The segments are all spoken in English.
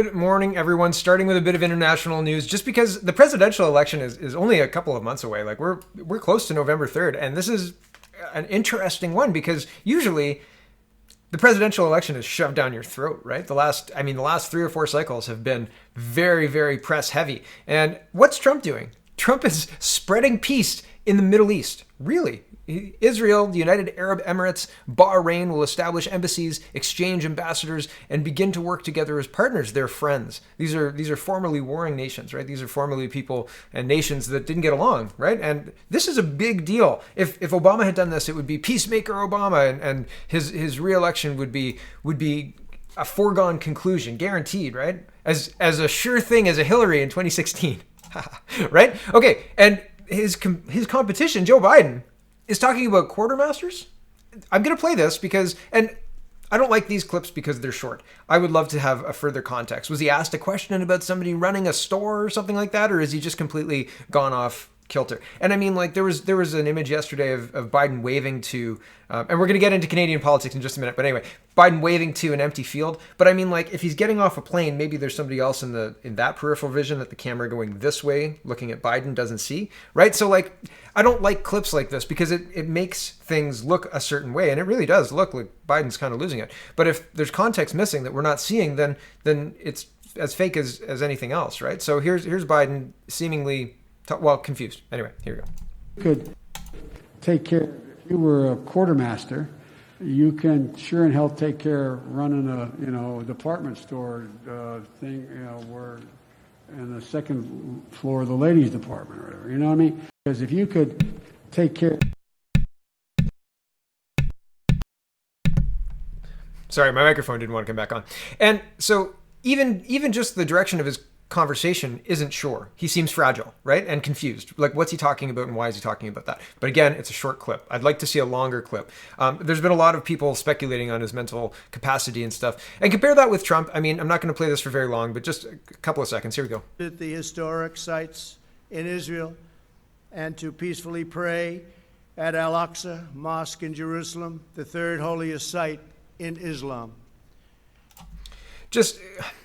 Good morning, everyone. Starting with a bit of international news, just because the presidential election is only a couple of months away. Like we're close to November 3rd, and this is an interesting one because usually the presidential election is shoved down your throat, right? The last 3 or 4 cycles have been very, very press heavy. And what's Trump doing? Trump is spreading peace in the Middle East. Really? Israel, the United Arab Emirates, Bahrain will establish embassies, exchange ambassadors, and begin to work together as partners. They're friends. These are formerly warring nations, right? These are formerly people and nations that didn't get along, right? And this is a big deal. If Obama had done this, it would be peacemaker Obama, and his re-election would be a foregone conclusion, guaranteed, right? As a sure thing as a Hillary in 2016, right? Okay, and his competition, Joe Biden, is talking about quartermasters. I'm going to play this because, and I don't like these clips because they're short. I would love to have a further context. Was he asked a question about somebody running a store or something like that? Or is he just completely gone off kilter? And I mean, like there was an image yesterday of Biden waving to, and we're going to get into Canadian politics in just a minute. But anyway, Biden waving to an empty field. But I mean, like if he's getting off a plane, maybe there's somebody else in that peripheral vision that the camera going this way, looking at Biden, doesn't see, right? So like, I don't like clips like this because it makes things look a certain way, and it really does look like Biden's kind of losing it. But if there's context missing that we're not seeing, then it's as fake as anything else, right? So here's Biden seemingly confused. Anyway, here we go. You could take care, if you were a quartermaster, you can sure and hell take care of running a department store thing, where in the second floor of the ladies department or whatever, you know what I mean? Because if you could take care. Sorry, my microphone didn't want to come back on. And so even just the direction of his conversation isn't sure. He seems fragile, right? And confused. Like, what's he talking about and why is he talking about that? But again, it's a short clip. I'd like to see a longer clip. There's been a lot of people speculating on his mental capacity and stuff. And compare that with Trump. I mean, I'm not going to play this for very long, but just a couple of seconds. Here we go. At the historic sites in Israel and to peacefully pray at Al-Aqsa Mosque in Jerusalem, the third holiest site in Islam. Just,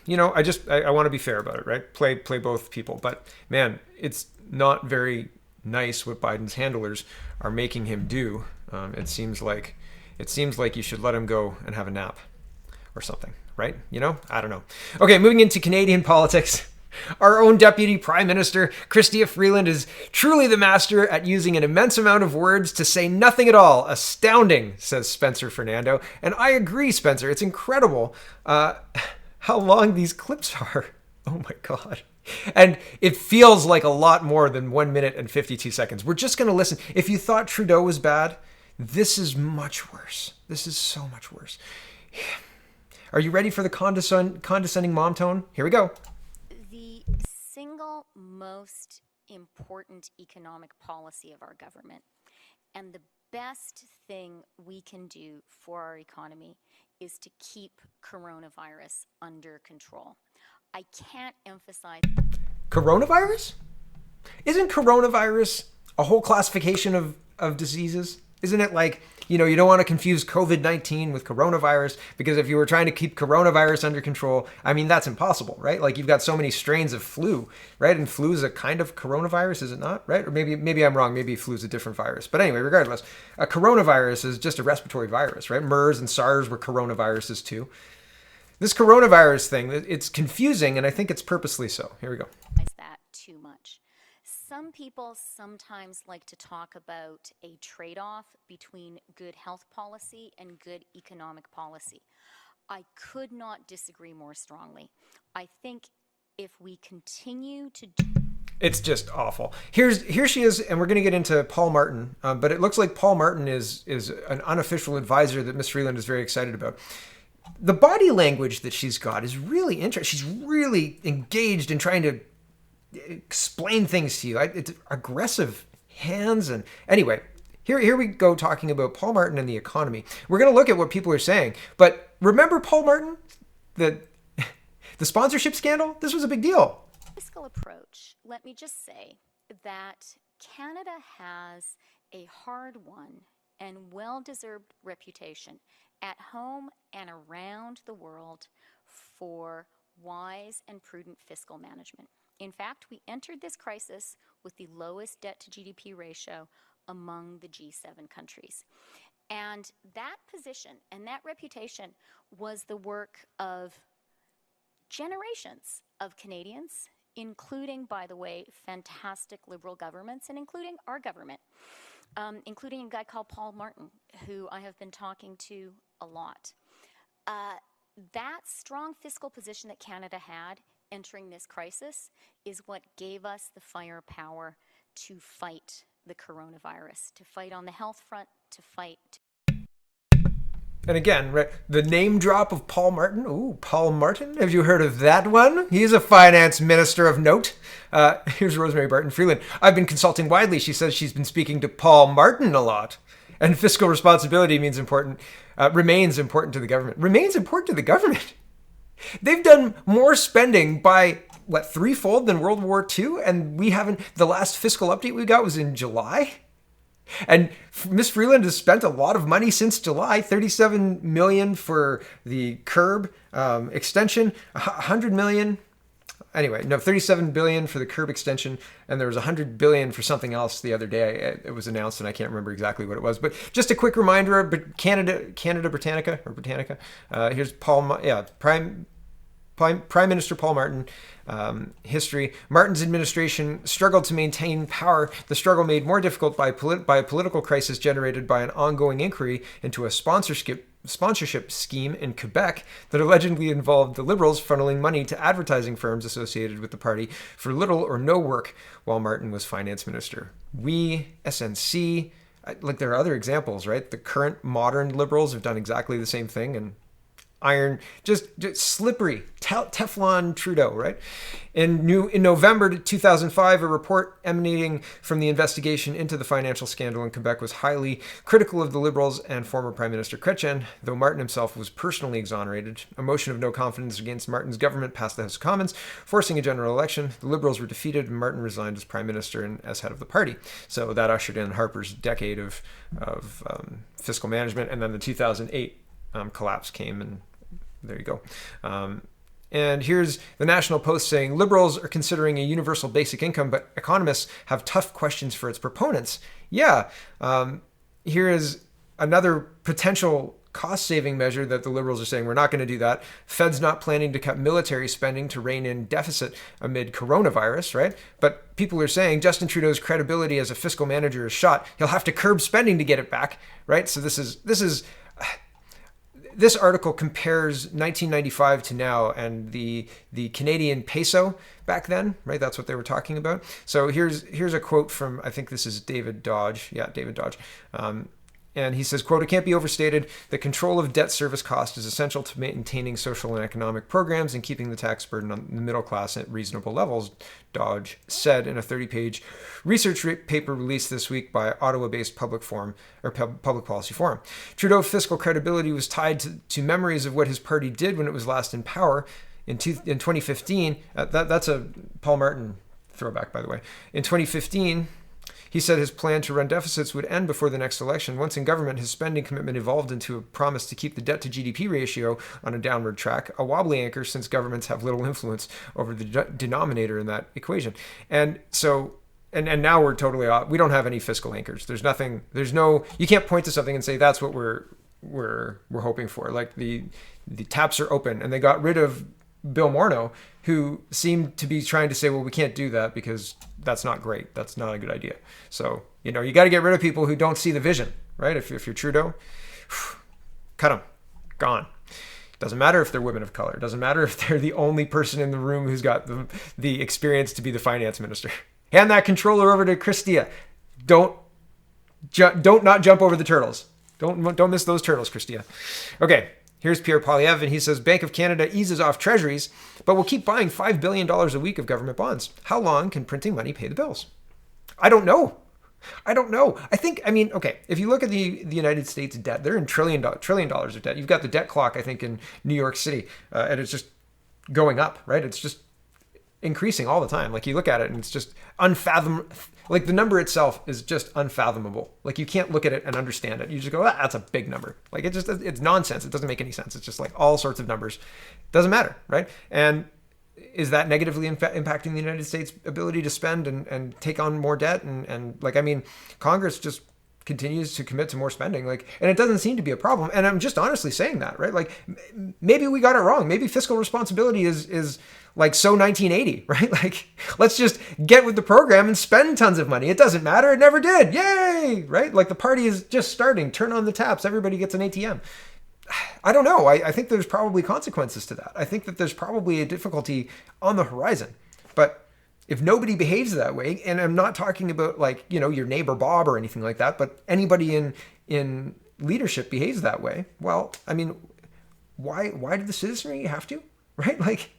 I want to be fair about it, right? Play both people. But man, it's not very nice what Biden's handlers are making him do. It seems like you should let him go and have a nap or something, right? I don't know. Okay, moving into Canadian politics. Our own Deputy Prime Minister, Chrystia Freeland, is truly the master at using an immense amount of words to say nothing at all. Astounding, says Spencer Fernando. And I agree, Spencer. It's incredible how long these clips are. Oh my God. And it feels like a lot more than 1 minute and 52 seconds. We're just going to listen. If you thought Trudeau was bad, this is much worse. This is so much worse. Are you ready for the condescending mom tone? Here we go. The single most important economic policy of our government and the best thing we can do for our economy is to keep coronavirus under control. I can't emphasize. Coronavirus? Isn't coronavirus a whole classification of diseases? Isn't it like, you don't want to confuse COVID-19 with coronavirus, because if you were trying to keep coronavirus under control, I mean, that's impossible, right? Like you've got so many strains of flu, right? And flu is a kind of coronavirus, is it not? Right? Or maybe I'm wrong. Maybe flu is a different virus. But anyway, regardless, a coronavirus is just a respiratory virus, right? MERS and SARS were coronaviruses too. This coronavirus thing, it's confusing, and I think it's purposely so. Here we go. That too much. Some people sometimes like to talk about a trade-off between good health policy and good economic policy. I could not disagree more strongly. I think if we continue to It's just awful. Here she is, and we're going to get into Paul Martin, but it looks like Paul Martin is an unofficial advisor that Miss Freeland is very excited about. The body language that she's got is really interesting. She's really engaged in trying to explain things to you. It's aggressive hands. And anyway, here we go talking about Paul Martin and the economy. We're going to look at what people are saying. But remember Paul Martin? The sponsorship scandal? This was a big deal. Fiscal approach, let me just say that Canada has a hard-won and well-deserved reputation at home and around the world for wise and prudent fiscal management. In fact, we entered this crisis with the lowest debt to GDP ratio among the G7 countries. And that position and that reputation was the work of generations of Canadians, including, by the way, fantastic Liberal governments, and including our government, including a guy called Paul Martin, who I have been talking to a lot. That strong fiscal position that Canada had entering this crisis is what gave us the firepower to fight the coronavirus, to fight on the health front, to fight. And again, right, the name drop of Paul Martin. Ooh, Paul Martin. Have you heard of that one? He's a finance minister of note. Here's Rosemary Barton Freeland. I've been consulting widely. She says she's been speaking to Paul Martin a lot. And fiscal responsibility remains important to the government. Remains important to the government. They've done more spending by, threefold than World War II? And we haven't, the last fiscal update we got was in July? And Ms. Freeland has spent a lot of money since July, $37 million for the curb extension, $100 million. Anyway, no, $37 billion for the curb extension, and there was $100 billion for something else the other day. It was announced, and I can't remember exactly what it was. But just a quick reminder of Canada Britannica. Here's Prime Minister Paul Martin. History. Martin's administration struggled to maintain power. The struggle made more difficult by a political crisis generated by an ongoing inquiry into a sponsorship scheme in Quebec that allegedly involved the Liberals funneling money to advertising firms associated with the party for little or no work while Martin was finance minister. We, SNC, there are other examples, right? The current modern Liberals have done exactly the same thing, and iron, just slippery, Teflon Trudeau, right? In November 2005, a report emanating from the investigation into the financial scandal in Quebec was highly critical of the Liberals and former Prime Minister Chrétien, though Martin himself was personally exonerated. A motion of no confidence against Martin's government passed the House of Commons, forcing a general election. The Liberals were defeated, and Martin resigned as Prime Minister and as head of the party. So that ushered in Harper's decade of fiscal management, and then the 2008 collapse came, and there you go. And here's the National Post saying, Liberals are considering a universal basic income, but economists have tough questions for its proponents. Yeah, here is another potential cost-saving measure that the Liberals are saying, we're not going to do that. Fed's not planning to cut military spending to rein in deficit amid coronavirus, right? But people are saying Justin Trudeau's credibility as a fiscal manager is shot. He'll have to curb spending to get it back, right? So this article compares 1995 to now and the Canadian peso back then, right? That's what they were talking about. So here's a quote from, I think this is David Dodge. Yeah, David Dodge. And he says, quote, "It can't be overstated. The control of debt service cost is essential to maintaining social and economic programs and keeping the tax burden on the middle class at reasonable levels," Dodge said in a 30-page research paper released this week by Ottawa-based Public Policy Forum. Trudeau's fiscal credibility was tied to memories of what his party did when it was last in power. In 2015, that's a Paul Martin throwback, by the way. In 2015, he said his plan to run deficits would end before the next election. Once in government, his spending commitment evolved into a promise to keep the debt to GDP ratio on a downward track, a wobbly anchor since governments have little influence over the denominator in that equation. And so, and now we're totally off. We don't have any fiscal anchors. You can't point to something and say that's what we're hoping for. Like the taps are open, and they got rid of Bill Morneau, who seemed to be trying to say, well, we can't do that because that's not great. That's not a good idea. So, you got to get rid of people who don't see the vision, right? If you're Trudeau, cut them, gone. Doesn't matter if they're women of color. Doesn't matter if they're the only person in the room who's got the experience to be the finance minister. Hand that controller over to Chrystia. Don't not jump over the turtles. Don't miss those turtles, Chrystia. Okay. Here's Pierre Poilievre, and he says, Bank of Canada eases off treasuries, but will keep buying $5 billion a week of government bonds. How long can printing money pay the bills? I don't know. Okay, if you look at the United States debt, they're in trillion dollars of debt. You've got the debt clock, I think, in New York City, and it's just going up, right? increasing all the time. Like you look at it and it's just unfathomable. Like the number itself is just unfathomable. Like you can't look at it and understand it. You just go, that's a big number. Like it's nonsense. It doesn't make any sense. It's just like all sorts of numbers. Doesn't matter, right? And is that negatively impacting the United States' ability to spend and take on more debt? And like, I mean, Congress just continues to commit to more spending, like, and it doesn't seem to be a problem. And I'm just honestly saying that, right? Like maybe we got it wrong. Maybe fiscal responsibility is like so 1980, right? Like let's just get with the program and spend tons of money. It doesn't matter. It never did. Yay, right? Like the party is just starting. Turn on the taps. Everybody gets an ATM. I don't know. I think there's probably consequences to that. I think that there's probably a difficulty on the horizon. But if nobody behaves that way, and I'm not talking about like, you know, your neighbor Bob or anything like that, but anybody in leadership behaves that way, well, I mean, why did the citizenry have to, right? Like,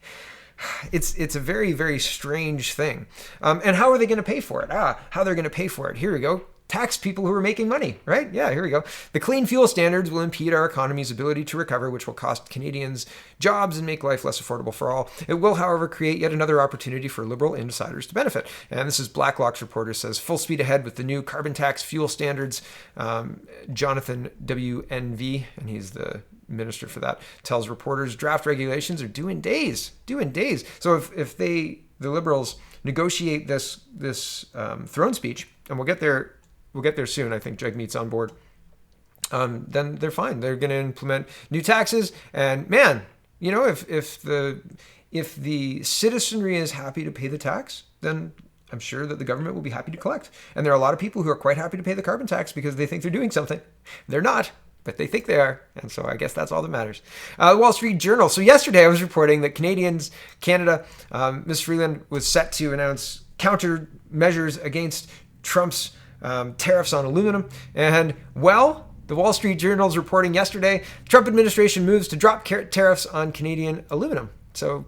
it's a very, very strange thing. And how are they going to pay for it? How they're going to pay for it. Here we go. Tax people who are making money, right? Yeah, here we go. The clean fuel standards will impede our economy's ability to recover, which will cost Canadians jobs and make life less affordable for all. It will, however, create yet another opportunity for liberal insiders to benefit. And this is Blacklock's reporter says, full speed ahead with the new carbon tax fuel standards. Jonathan WNV, and he's the minister for that, tells reporters draft regulations are due in days. So if the Liberals negotiate this throne speech, and we'll get there soon. I think Jagmeet's on board. Then they're fine. They're going to implement new taxes. And man, you know, if the citizenry is happy to pay the tax, then I'm sure that the government will be happy to collect. And there are a lot of people who are quite happy to pay the carbon tax because they think they're doing something. They're not, but they think they are. And so I guess that's all that matters. Wall Street Journal. So yesterday I was reporting that Canada, Ms. Freeland was set to announce countermeasures against Trump's tariffs on aluminum. And, well, the Wall Street Journal's reporting yesterday, Trump administration moves to drop tariffs on Canadian aluminum. So,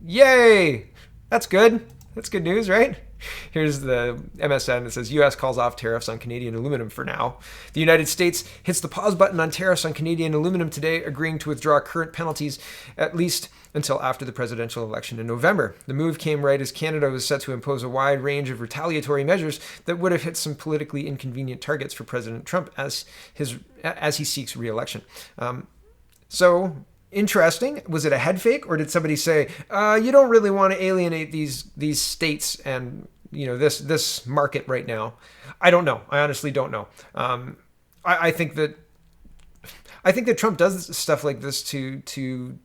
yay! That's good. That's good news, right? Here's the MSN that says U.S. calls off tariffs on Canadian aluminum for now. The United States hits the pause button on tariffs on Canadian aluminum today, agreeing to withdraw current penalties at least until after the presidential election in November. The move came right as Canada was set to impose a wide range of retaliatory measures that would have hit some politically inconvenient targets for President Trump as he seeks re-election. So interesting. Was it a head fake, or did somebody say, you don't really want to alienate these states and, you know, this market right now? I don't know. I honestly don't know. I think that Trump does stuff like this to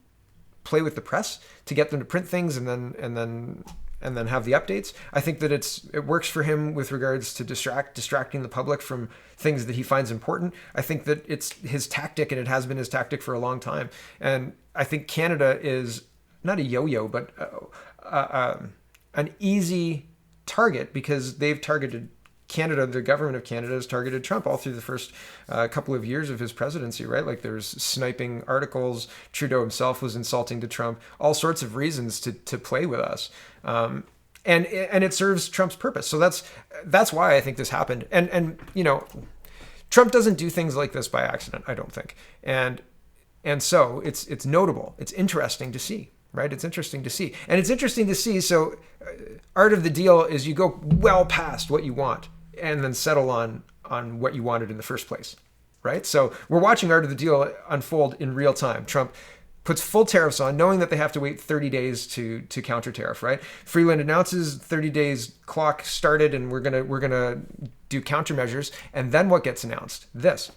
play with the press, to get them to print things and then have the updates. I think that it works for him with regards to distracting the public from things that he finds important. I think that it's his tactic, and it has been his tactic for a long time. And I think Canada is not a yo-yo, but an easy target, because they've targeted Canada. The government of Canada has targeted Trump all through the first couple of years of his presidency, right? Like there's sniping articles. Trudeau himself was insulting to Trump. All sorts of reasons to play with us. And it serves Trump's purpose. So that's why I think this happened. And you know, Trump doesn't do things like this by accident, I don't think. And so it's notable. It's interesting to see, right? It's interesting to see. And it's interesting to see. So art of the deal is you go well past what you want and then settle on what you wanted in the first place, right? So we're watching art of the deal unfold in real time. Trump puts full tariffs on, knowing that they have to wait 30 days to counter tariff, right? Freeland announces 30 days clock started, and we're gonna do countermeasures. And then what gets announced?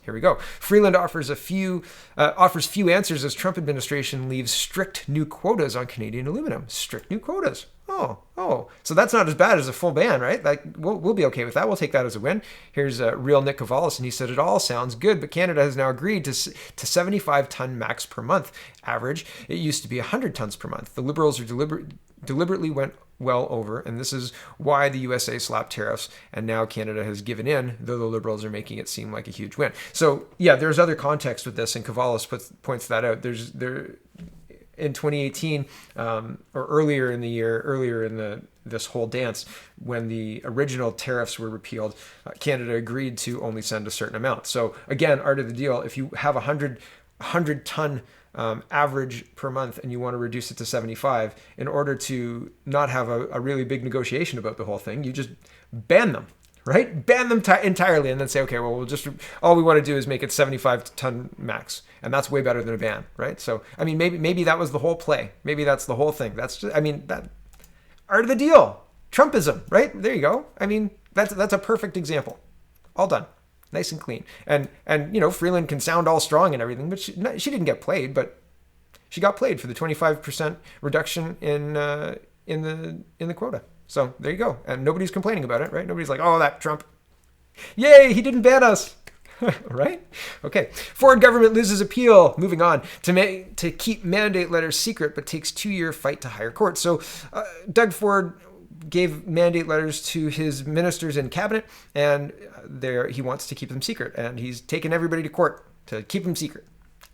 Here we go. Freeland offers few answers as Trump administration leaves strict new quotas on Canadian aluminum. Strict new quotas. Oh, so that's not as bad as a full ban, right? Like we'll be okay with that. We'll take that as a win. Here's real Nick Cavalis, and he said it all sounds good, but Canada has now agreed to 75 ton max per month average. It used to be 100 tons per month. The Liberals are deliberately went well over, and this is why the USA slapped tariffs, and now Canada has given in, though the Liberals are making it seem like a huge win. So yeah, there's other context with this, and Cavalis points that out. In 2018, or earlier in the year, this whole dance, when the original tariffs were repealed, Canada agreed to only send a certain amount. So again, art of the deal, if you have a 100 ton average per month and you want to reduce it to 75, in order to not have a really big negotiation about the whole thing, you just ban them, right? Ban them entirely, and then say, okay, well, all we want to do is make it 75 ton max, and that's way better than a ban, right? So, I mean, maybe that was the whole play. Maybe that's the whole thing. That's just, I mean, that art of the deal, Trumpism, right? There you go. I mean, that's a perfect example. All done, nice and clean. And Freeland can sound all strong and everything, but she didn't get played, but she got played for the 25% reduction in the quota. So there you go. And nobody's complaining about it, right? Nobody's like, oh, that Trump. Yay, he didn't ban us. Right? Okay. Ford government loses appeal. Moving on. To keep mandate letters secret, but takes 2-year fight to higher court. So Doug Ford gave mandate letters to his ministers in cabinet, and he wants to keep them secret. And he's taken everybody to court to keep them secret.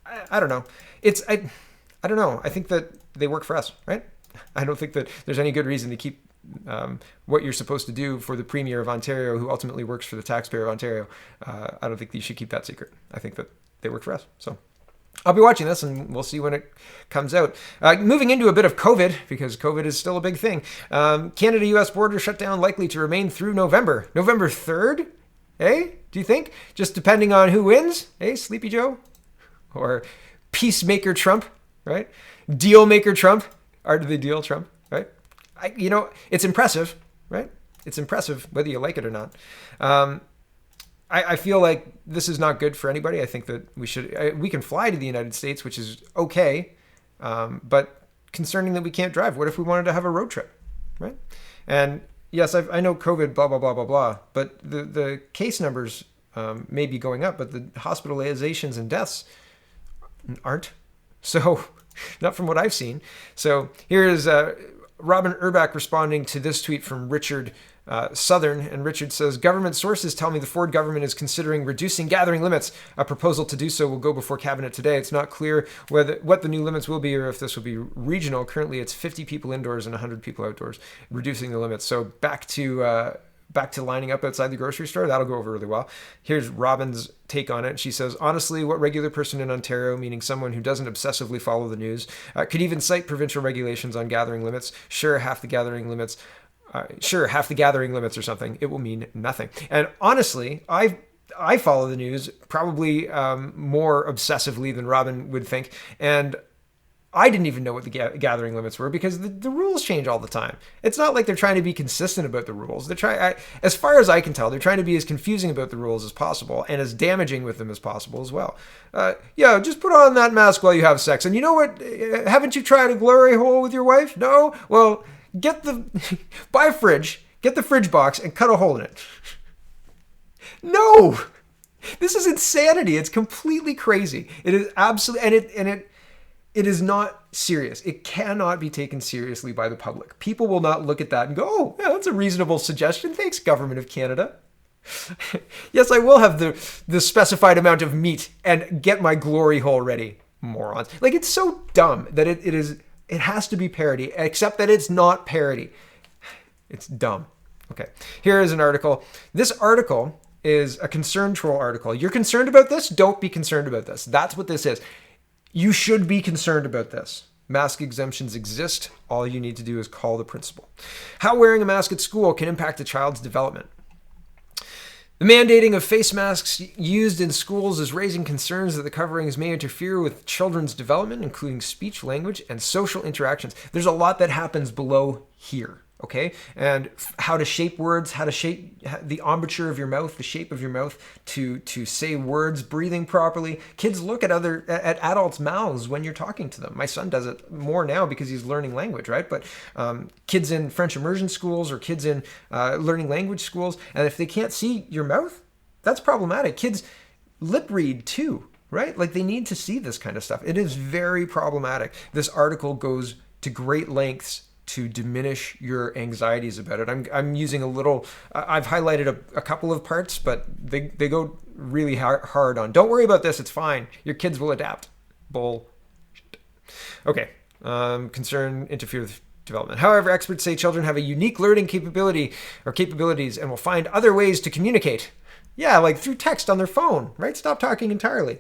I don't know. I don't know. I think that they work for us, right? I don't think that there's any good reason to keep what you're supposed to do for the Premier of Ontario, who ultimately works for the taxpayer of Ontario. I don't think you should keep that secret. I think that they work for us. So I'll be watching this, and we'll see when it comes out. Moving into a bit of COVID, because COVID is still a big thing. Canada-US border shutdown likely to remain through November. November 3rd? Eh? Do you think? Just depending on who wins? Eh, Sleepy Joe? Or Peacemaker Trump, right? Deal Maker Trump? Art of the deal Trump, right? It's impressive, right? It's impressive whether you like it or not. I feel like this is not good for anybody. I think that we can fly to the United States, which is okay, but concerning that we can't drive. What if we wanted to have a road trip, right? And yes, I know COVID, blah, blah, blah, blah, blah, but the case numbers may be going up, but the hospitalizations and deaths aren't. So, not from what I've seen. So here is Robin Urbach responding to this tweet from Richard Southern, and Richard says, government sources tell me the Ford government is considering reducing gathering limits. A proposal to do so will go before cabinet today. It's not clear what the new limits will be or if this will be regional. Currently, it's 50 people indoors and 100 people outdoors, reducing the limits. So back to lining up outside the grocery store. That'll go over really well. Here's Robin's take on it. She says, honestly, what regular person in Ontario, meaning someone who doesn't obsessively follow the news, could even cite provincial regulations on gathering limits? Sure, half the gathering limits or something. It will mean nothing. And honestly, I follow the news probably more obsessively than Robin would think. And I didn't even know what the gathering limits were, because the rules change all the time. It's not like they're trying to be consistent about the rules. As far as I can tell, they're trying to be as confusing about the rules as possible and as damaging with them as possible as well. Just put on that mask while you have sex. And you know what? Haven't you tried a glory hole with your wife? No? Well, buy a fridge, get the fridge box and cut a hole in it. No! This is insanity. It's completely crazy. It is absolutely, it is not serious. It cannot be taken seriously by the public. People will not look at that and go, oh, yeah, that's a reasonable suggestion. Thanks, Government of Canada. Yes, I will have the specified amount of meat and get my glory hole ready, morons. Like, it's so dumb that it has to be parody, except that it's not parody. It's dumb. Okay, here is an article. This article is a concern troll article. You're concerned about this? Don't be concerned about this. That's what this is. You should be concerned about this. Mask exemptions exist. All you need to do is call the principal. How wearing a mask at school can impact a child's development. The mandating of face masks used in schools is raising concerns that the coverings may interfere with children's development, including speech, language, and social interactions. There's a lot that happens below here, okay? And how to shape words, how to shape the embouchure of your mouth, the shape of your mouth to say words, breathing properly. Kids look at adults' mouths when you're talking to them. My son does it more now because he's learning language, right? But kids in French immersion schools or kids in learning language schools, and if they can't see your mouth, that's problematic. Kids lip read too, right? Like, they need to see this kind of stuff. It is very problematic. This article goes to great lengths to diminish your anxieties about it. I'm using I've highlighted a couple of parts, but they go really hard on, don't worry about this, it's fine. Your kids will adapt. Bullshit. Okay, concern interfere with development. However, experts say children have a unique learning capabilities and will find other ways to communicate. Yeah, like through text on their phone, right? Stop talking entirely.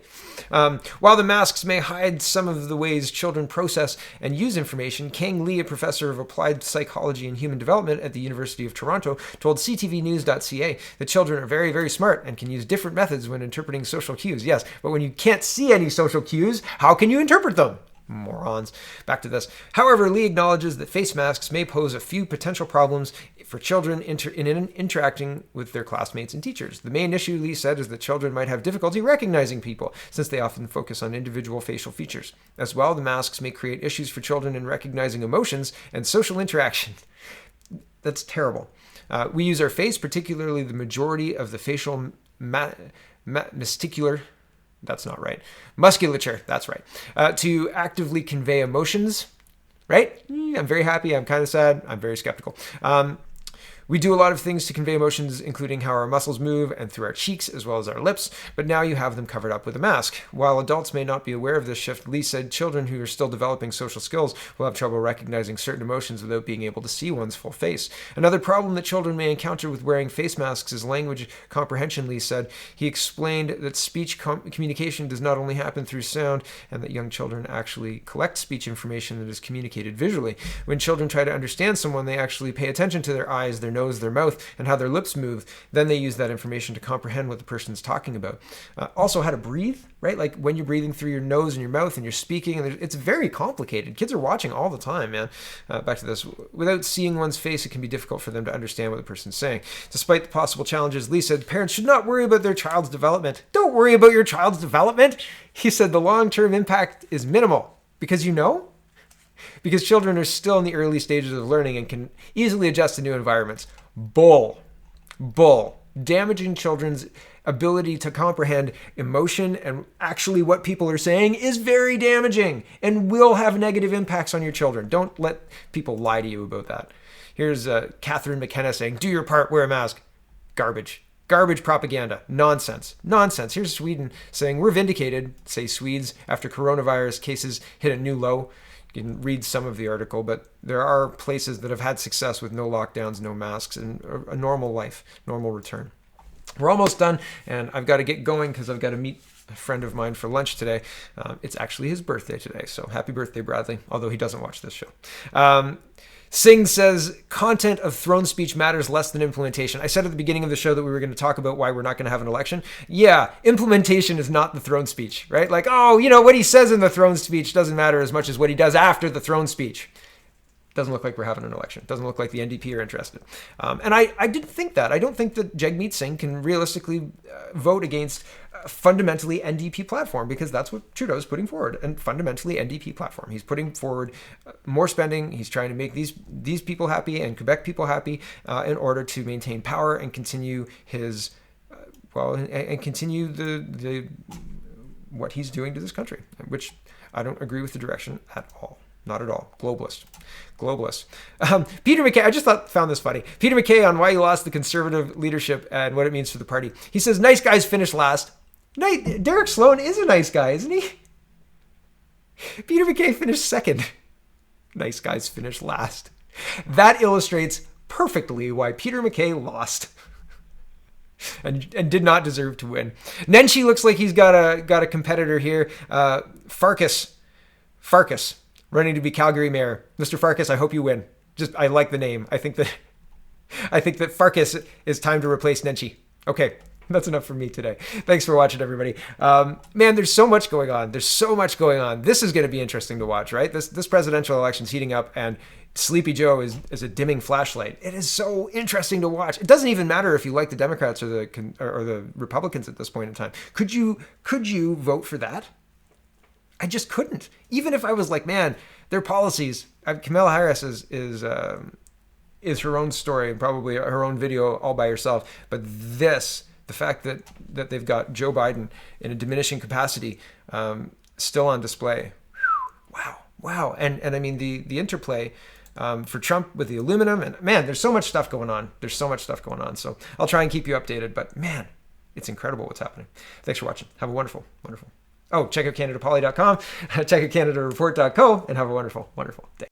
While the masks may hide some of the ways children process and use information, Kang Lee, a professor of applied psychology and human development at the University of Toronto, told ctvnews.ca that children are very, very smart and can use different methods when interpreting social cues. Yes, but when you can't see any social cues, how can you interpret them? Morons. Back to this. However, Lee acknowledges that face masks may pose a few potential problems for children in interacting with their classmates and teachers. The main issue, Lee said, is that children might have difficulty recognizing people, since they often focus on individual facial features. As well, the masks may create issues for children in recognizing emotions and social interaction. That's terrible. We use our face, particularly the majority of the facial mysticular. That's not right. Musculature, that's right. To actively convey emotions, right? I'm very happy, I'm kind of sad, I'm very skeptical. We do a lot of things to convey emotions, including how our muscles move and through our cheeks as well as our lips, but now you have them covered up with a mask. While adults may not be aware of this shift, Lee said children who are still developing social skills will have trouble recognizing certain emotions without being able to see one's full face. Another problem that children may encounter with wearing face masks is language comprehension, Lee said. He explained that speech communication does not only happen through sound, and that young children actually collect speech information that is communicated visually. When children try to understand someone, they actually pay attention to their eyes, their nose, their mouth, and how their lips move. Then they use that information to comprehend what the person's talking about. Also, how to breathe, right? Like when you're breathing through your nose and your mouth and you're speaking, and it's very complicated. Kids are watching all the time, man. Back to this. Without seeing one's face, it can be difficult for them to understand what the person's saying. Despite the possible challenges, Lee said parents should not worry about their child's development. Don't worry about your child's development. He said the long-term impact is minimal because because children are still in the early stages of learning and can easily adjust to new environments. Bull. Damaging children's ability to comprehend emotion and actually what people are saying is very damaging and will have negative impacts on your children. Don't let people lie to you about that. Here's Catherine McKenna saying, do your part, wear a mask. Garbage propaganda. Nonsense. Here's Sweden saying, we're vindicated, say Swedes, after coronavirus cases hit a new low. You can read some of the article, but there are places that have had success with no lockdowns, no masks, and a normal life, normal return. We're almost done, and I've got to get going because I've got to meet a friend of mine for lunch today. It's actually his birthday today, so happy birthday, Bradley, although he doesn't watch this show. Singh says content of throne speech matters less than implementation. I said at the beginning of the show that we were going to talk about why we're not going to have an election. Yeah, implementation is not the throne speech, right? Like, what he says in the throne speech doesn't matter as much as what he does after the throne speech. Doesn't look like we're having an election. Doesn't look like the NDP are interested. And I didn't think that. I don't think that Jagmeet Singh can realistically vote against a fundamentally NDP platform, because that's what Trudeau's putting forward, and fundamentally NDP platform. He's putting forward more spending. He's trying to make these people happy and Quebec people happy in order to maintain power and continue his, and continue the what he's doing to this country, which I don't agree with the direction at all. Not at all. Globalist. Peter MacKay, I just found this funny. Peter MacKay on why he lost the Conservative leadership and what it means for the party. He says, nice guys finish last. Derek Sloan is a nice guy, isn't he? Peter MacKay finished second. Nice guys finish last. That illustrates perfectly why Peter MacKay lost. And did not deserve to win. Nenshi looks like he's got a competitor here. Farkas. Running to be Calgary mayor. Mr. Farkas, I hope you win. I like the name. I think that Farkas is time to replace Nenshi. Okay, that's enough for me today. Thanks for watching, everybody. Man, there's so much going on. This is going to be interesting to watch, right? This presidential election's heating up, and Sleepy Joe is a dimming flashlight. It is so interesting to watch. It doesn't even matter if you like the Democrats or the Republicans at this point in time. Could you vote for that? I just couldn't. Even if I was like, man, their policies. Kamala Harris is her own story and probably her own video all by herself. But the fact that they've got Joe Biden in a diminishing capacity still on display. Wow. And I mean the interplay for Trump with the Aluminium, and man, there's so much stuff going on. So I'll try and keep you updated. But man, it's incredible what's happening. Thanks for watching. Have a wonderful. Oh, check out CanadaPoly.com, check out CanadaReport.co, and have a wonderful day.